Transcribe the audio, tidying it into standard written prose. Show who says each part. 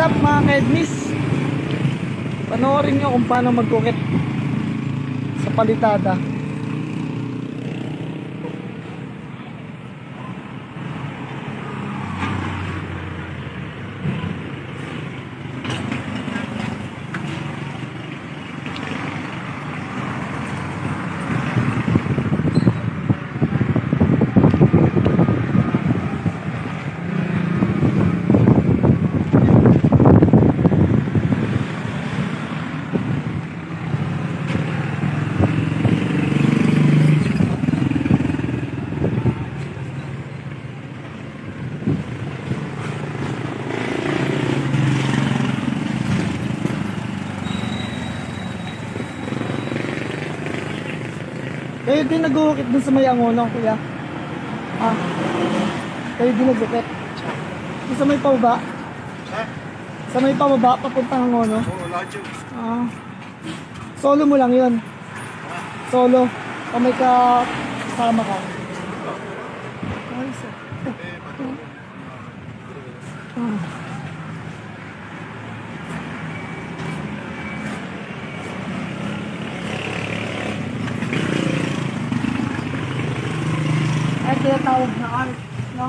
Speaker 1: up mga Kedmis? Panoorin nyo kung paano magkukit sa palitada. Kayo din nag-uukit dun sa may Angono, kuya? Ah, kayo din nag-uukit? Dun sa may pababa? Sa may pababa, papuntang Angono?
Speaker 2: Oo, lahat yun.
Speaker 1: Ah, solo mo lang yun? Solo? O may kasama ka? Ay, sir. Ah. Ay, tinatawag na art, no?